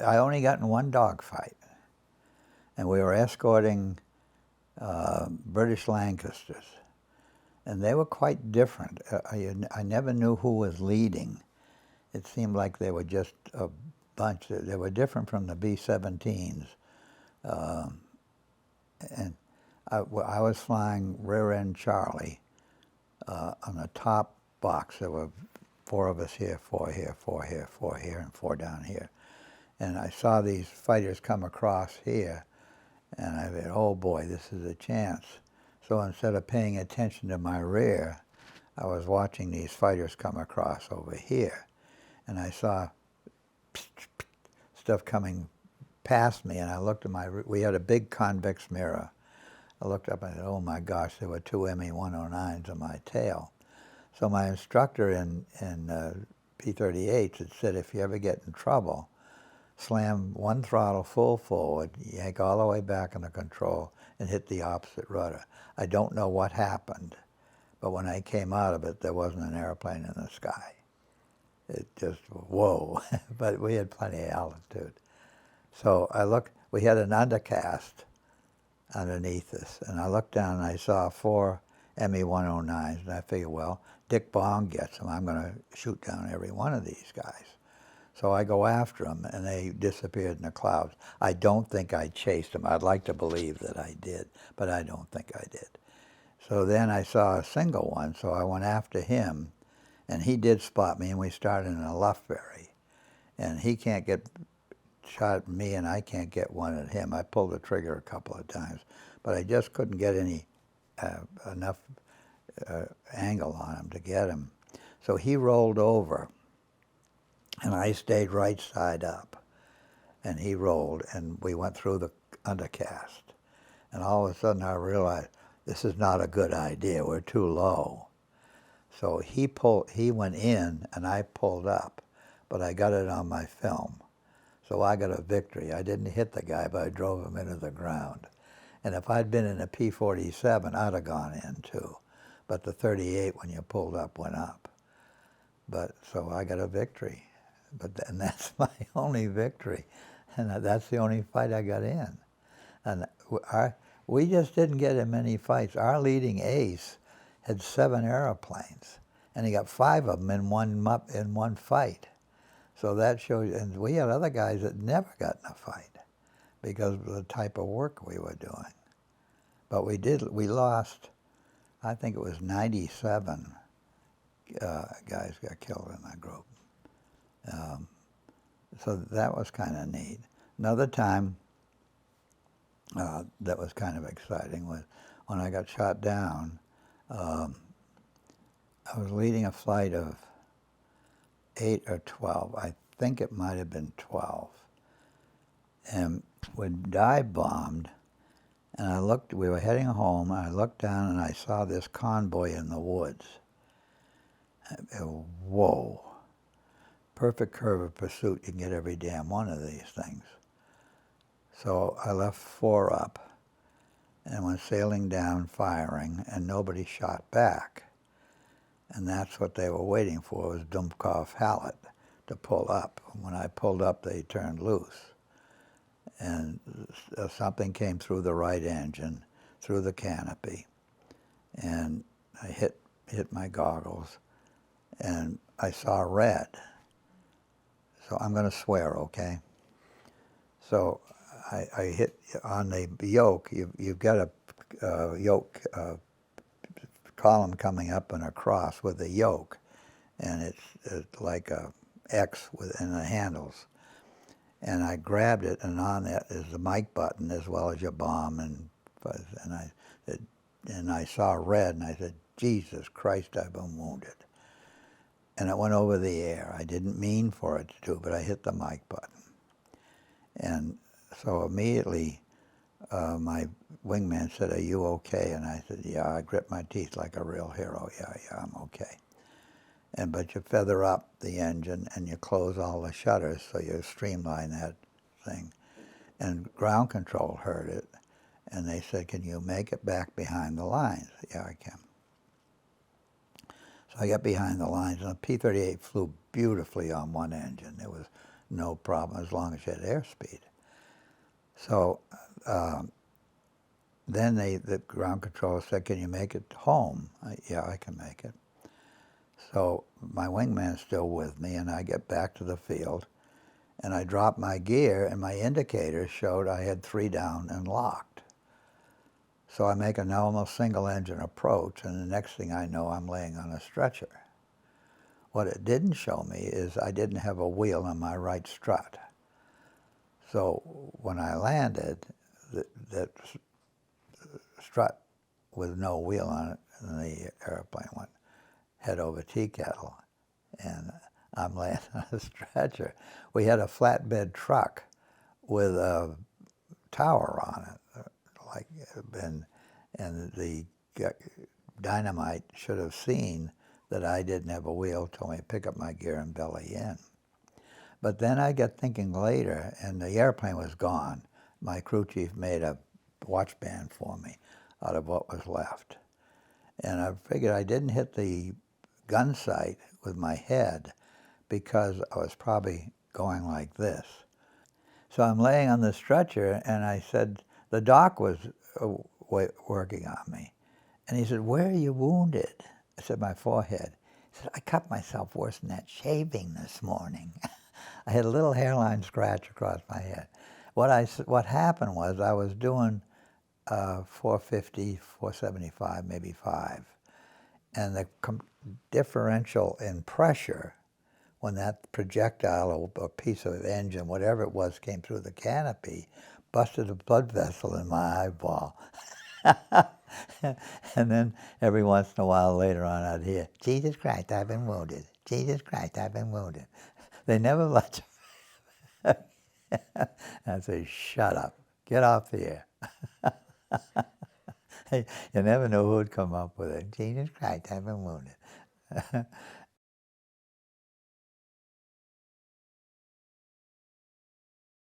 I only got in one dogfight, and we were escorting British Lancasters, and they were quite different. I never knew who was leading. It seemed like they were just a bunch. They were different from the B-17s. And I was flying rear end Charlie on the top box. There were 4 of us here, 4 here, 4 here, 4 here, and 4 down here. And I saw these fighters come across here, and I said, oh boy, this is a chance. So instead of paying attention to my rear, I was watching these fighters come across over here. And I saw stuff coming past me, and I looked at we had a big convex mirror. I looked up and I said, oh my gosh, there were 2 ME-109s on my tail. So my instructor in P-38s had said, if you ever get in trouble, slam one throttle full forward, yank all the way back on the control, and hit the opposite rudder. I don't know what happened, but when I came out of it, there wasn't an airplane in the sky. It just, whoa, but we had plenty of altitude. So I looked, we had an undercast underneath us, and I looked down and I saw 4 ME-109s, and I figured, well, Dick Bong gets them. I'm going to shoot down every one of these guys. So I go after them, and they disappeared in the clouds. I don't think I chased them. I'd like to believe that I did, but I don't think I did. So then I saw a single one, so I went after him, and he did spot me, and we started in a Luftberry. And he can't get shot at me, and I can't get one at him. I pulled the trigger a couple of times, but I just couldn't get any enough angle on him to get him. So he rolled over, and I stayed right side up, and he rolled, and we went through the undercast. And all of a sudden I realized, this is not a good idea, we're too low. So he went in, and I pulled up, but I got it on my film. So I got a victory. I didn't hit the guy, but I drove him into the ground. And if I'd been in a P-47, I'd have gone in too. But the 38, when you pulled up, went up. But so I got a victory. And that's my only victory. And that's the only fight I got in. And we just didn't get in many fights. Our leading ace had 7 airplanes, and he got 5 of them in one fight. So that shows, and we had other guys that never got in a fight because of the type of work we were doing. But we lost, I think it was 97 guys got killed in that group. So that was kind of neat. Another time that was kind of exciting was when I got shot down. I was leading a flight of 8 or 12. I think it might have been 12. And we dive bombed, and I looked, we were heading home, and I looked down and I saw this convoy in the woods. Whoa. Perfect curve of pursuit, you can get every damn one of these things. So I left 4 up and went sailing down, firing, and nobody shot back. And that's what they were waiting for, was Dumpkov Hallett to pull up. When I pulled up, they turned loose. And something came through the right engine, through the canopy, and I hit my goggles, and I saw red. So I'm going to swear, okay? So I hit on the yoke. You've got a yoke column coming up and across with a yoke, and it's like a X within the handles. And I grabbed it, and on that is the mic button as well as your bomb, and I saw red, and I said, Jesus Christ, I've been wounded. And it went over the air. I didn't mean for it to do, but I hit the mic button. And so immediately my wingman said, are you okay? And I said, yeah, I grit my teeth like a real hero. Yeah, I'm okay. But you feather up the engine and you close all the shutters, so you streamline that thing. And ground control heard it, and they said, can you make it back behind the lines? Yeah, I can. So I got behind the lines, and the P-38 flew beautifully on one engine. It was no problem as long as you had airspeed. So then the ground controller said, can you make it home? Yeah, I can make it. So my wingman's still with me, and I get back to the field, and I drop my gear, and my indicators showed I had 3 down and locked. So I make an almost single-engine approach, and the next thing I know, I'm laying on a stretcher. What it didn't show me is I didn't have a wheel on my right strut. So when I landed, that strut with no wheel on it, and the airplane went head over tea kettle, and I'm laying on a stretcher. We had a flatbed truck with a tower on it, and the dynamite should have seen that I didn't have a wheel, told me to pick up my gear and belly in. But then I got thinking later, and the airplane was gone. My crew chief made a watch band for me out of what was left. And I figured I didn't hit the gun sight with my head because I was probably going like this. So I'm laying on the stretcher, and I said, the doc was working on me. And he said, where are you wounded? I said, my forehead. He said, I cut myself worse than that shaving this morning. I had a little hairline scratch across my head. What happened was I was doing 450, 475, maybe 5. And the differential in pressure, when that projectile or piece of engine, whatever it was, came through the canopy, busted a blood vessel in my eyeball. And then every once in a while later on I'd hear, Jesus Christ, I've been wounded. Jesus Christ, I've been wounded. They never let you. I'd say, shut up, get off the air. You never know who'd come up with it. Jesus Christ, I've been wounded.